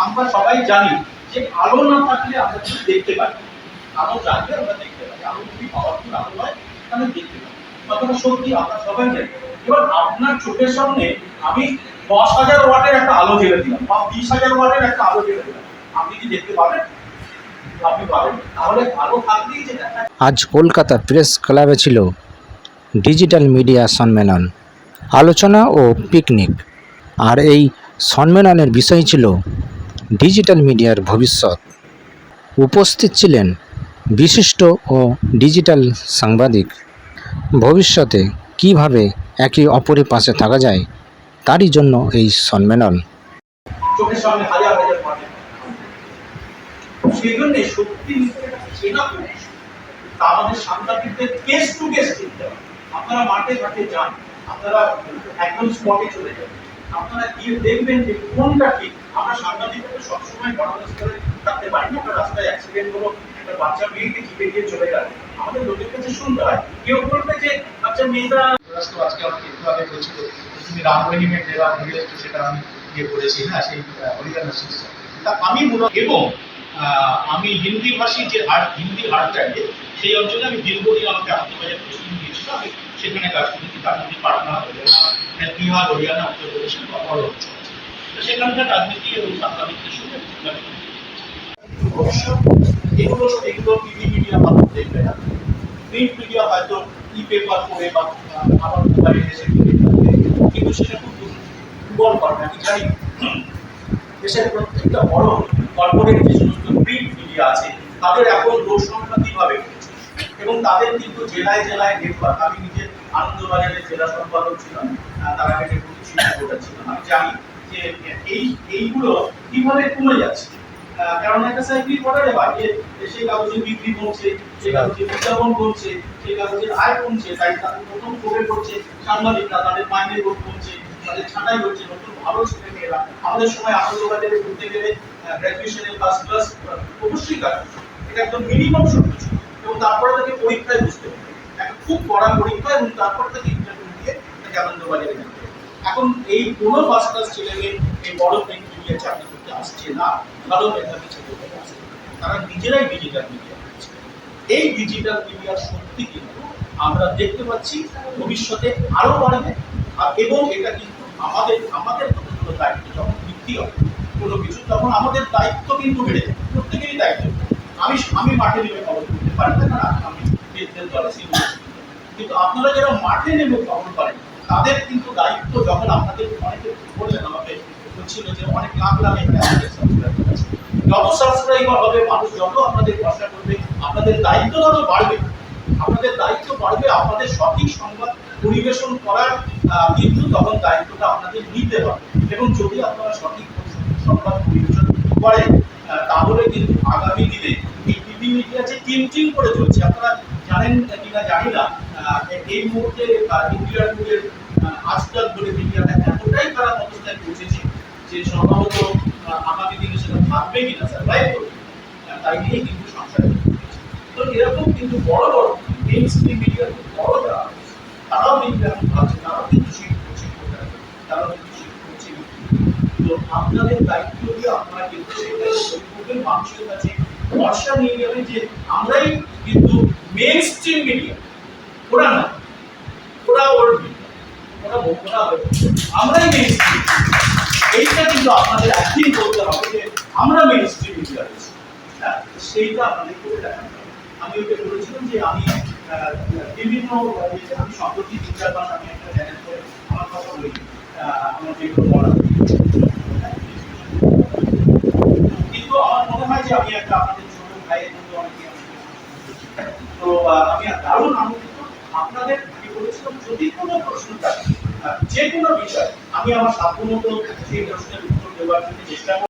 আমরা সবাই জানি যে আলো না থাকলে আমরা কিছু দেখতে পাই, আলো জানলে আমরা দেখতে পাই, আলো যদি পাওয়ারফুল আলো হয় তাহলে দেখতে পাই। কথাটা সত্যি, আমরা সবাই জানি। এবার আপনার চোখের সামনে আমি 10,000 ওয়াটের একটা আলো জ্বেলে দিলাম বা 20,000 ওয়াটের একটা আলো জ্বেলে দিলাম, আপনি কি দেখতে পাবেন? আপনি পাবেন। তাহলে আলো থাকলেই যে দেখা। আজ কলকাতা প্রেস ক্লাবে ছিল ডিজিটাল মিডিয়া সম্মেলন, আলোচনা ও পিকনিক। আর এই সম্মেলনের বিষয় ছিল ডিজিটাল মিডিয়ার ভবিষ্যৎ। উপস্থিত ছিলেন বিশিষ্ট ও ডিজিটাল সাংবাদিক। ভবিষ্যতে কিভাবে একে অপরের পাশে থাকা যায় তারই জন্য এই সম্মেলন। চোখের সামনে হাজার হাজার ওয়াটের, সেই জন্য সত্যি চেনা পুলিশ তা আমাদের সাংবাদিকদের কেস টু কেস চিনতে হবে। আপনারা মাঠে ঘাটে যান, আপনারা একদম স্পটে চলে যান, আপনারা গিয়ে দেখবেন যে কোনটা ঠিক। আমরা সাংবাদিকরা সবসময় বড় করে থাকতে পারি না। একটা রাস্তায় অ্যাক্সিডেন্ট হলো, একটা বাচ্চা মেয়েকে চিপে দিয়ে চলে গেল, আমাদের লোকের কাছে শুনতে হয়। কেউ বলবে যে বাচ্চা মেয়েরা আজকে আমাকে একটু আগে বলছিল তুমি রাম রহিমের দেওয়া ভিডিও, সেটা আমি ইয়ে করেছি, হ্যাঁ সেই হরিয়ানা শিক্ষা। তা আমি মূলত এবং আমি হিন্দি ভাষী যে হিন্দি আর্টল্যান্ডে সেই অঞ্চলে আমি দীর্ঘদিন আমাকে আনন্দবাজার প্রস্তুতি দিয়েছিল, আমি সেখানে কাজ করেছি। তার মধ্যে পাটনা, হরিয়ানা, বিহার, হরিয়ানা, উত্তরপ্রদেশের বড় অঞ্চল আছে। সেখানকার রাজনীতি এবং সাংবাদিকদের সঙ্গে এগুলো এগুলো টিভি মিডিয়া মানুষ দেখবে না, প্রিন্ট মিডিয়া হয়তো ই পেপার করে বা আমার মোবাইলে এসে কিন্তু সেটা খুব দুর্বল করে। আমি জানি দেশের প্রত্যেকটা বড় কর্পোরেট যে সমস্ত প্রিন্ট মিডিয়া আছে তাদের এখন লোক সংখ্যা কিভাবে এবং তাদের কিন্তু জেলায় জেলায় নেটওয়ার্ক। আমি নিজে আনন্দবাজারের জেলা সম্পাদক ছিলাম, তার আগে ডেপুটি চিফ রিপোর্টার ছিলাম। আমি জানি যে এইগুলো কিভাবে কমে যাচ্ছে, কারণ একটা সাইকেল পড়ারে বাইরে সেই কাগজের বিক্রি কমছে, সেই কাগজের বিজ্ঞাপন কমছে, সেই কাগজের আয় কমছে, তাই তাদের প্রথম কোপে পড়ছে সাংবাদিকরা, তাদের মাইনের বোধ কমছে, তাদের ছাঁটাই হচ্ছে। নতুন ভালো ছেলে মেয়েরা আমাদের সময় আনন্দবাজারে ঘুরতে গেলে গ্র্যাজুয়েশনের ফার্স্ট ক্লাস অবশ্যই কাজ, এটা একদম মিনিমাম সত্য ছিল। এবং তারপরে তাকে পরীক্ষায় বুঝতে হবে, একটা খুব কড়া পরীক্ষা, এবং তারপর তাকে ইন্টারভিউ দিয়ে তাকে আনন্দবাজারে যেতে হবে। এখন এই কোনো ফার্স্ট ক্লাস ছেলে মেয়ে এই বড় প্রিন্ট মিডিয়া চাকরি করতে আসছে না, ভালো মেধাবী ছেলে মেয়ে আসছে, তারা নিজেরাই ডিজিটাল মিডিয়া করছে। এই ডিজিটাল মিডিয়ার শক্তি কিন্তু আমরা দেখতে পাচ্ছি ভবিষ্যতে আরো বাড়বে। এবং এটা কিন্তু আমাদের আমাদের কতগুলো দায়িত্ব যখন বৃদ্ধি হবে কোনো কিছু, তখন আমাদের দায়িত্ব কিন্তু বেড়ে যাবে, প্রত্যেকেরই দায়িত্ব। আমি মাঠে নেমে খবর করতে পারি না, কারণ আমি দলে কিন্তু আপনারা যারা মাঠে নেমে খবর করেন তাদের কিন্তু দায়িত্ব। যখন আপনাদের অনেকে বললেন, আমাকে বলছিল যে অনেক লাখ লাখ সাবস্ক্রাইবার আছে, যত সাবস্ক্রাইবার হবে মানুষ যত আপনাদের ভরসা করবে, আপনাদের দায়িত্ব তত বাড়বে। আপনাদের দায়িত্ব বাড়বে, আপনাদের সঠিক সংবাদ পরিবেশন করার কিন্তু তখন দায়িত্বটা আপনাদের নিতে হবে। এবং যদি আপনারা সঠিক সংবাদ পরিবেশন করেন তাহলে কিন্তু আগামী দিনে এই টিভি মিডিয়া যে টিম করে চলছে, আপনারা জানেন কিনা জানি না, এই মুহূর্তে ইন্ডিয়ার মধ্যে আজকাল বলে মিডিয়াটা এতটাই খারাপ অবস্থায় পৌঁছেছে যে সম্ভবত আগামী দিনে সেটা থাকবে কিনা সার্ভাইভ করবে, তাই নিয়ে কিন্তু সংসার। তো এরকম কিন্তু বড় বড় মেইন স্ট্রিম মিডিয়ার বড় যারা তারাও কিন্তু এখন ভাবছে, তারাও কিন্তু শিফট করছে, তারাও কিন্তু শিফট করছে। তো আপনাদের দায়িত্ব দিয়ে আপনারা কিন্তু সেটা মানুষের কাছে ভরসা নিয়ে যাবে যে আমরাই কিন্তু মেইন স্ট্রিম মিডিয়া, ওরা না, ওরা ওল্ড মিডিয়া, ওরা আমরাই মেইন স্ট্রিম। এইটা কিন্তু আপনাদের একদিন বলতে হবে যে আমরা মেইন স্ট্রিম মিডিয়া রয়েছি, হ্যাঁ সেইটা আপনাদের করে দেখাতে হবে। আমি ওকে বলেছিলাম যে আমি বিভিন্ন আমি সম্প্রতি 3-4 মাস আমি একটা চ্যানেল করে আমার কথা বলি, আমার যেগুলো বলা, কিন্তু আমার মনে হয় যে আমি একটা আপনাদের ছোট ভাইয়ের মতো অনেকে, তো আমি দারুণ আনন্দিত। আপনাদের আমি বলেছিলাম যদি কোনো প্রশ্ন থাকে যে কোনো বিষয়, আমি আমার সাধ্যমতো সেই প্রশ্নের উত্তর দেওয়ার জন্য চেষ্টা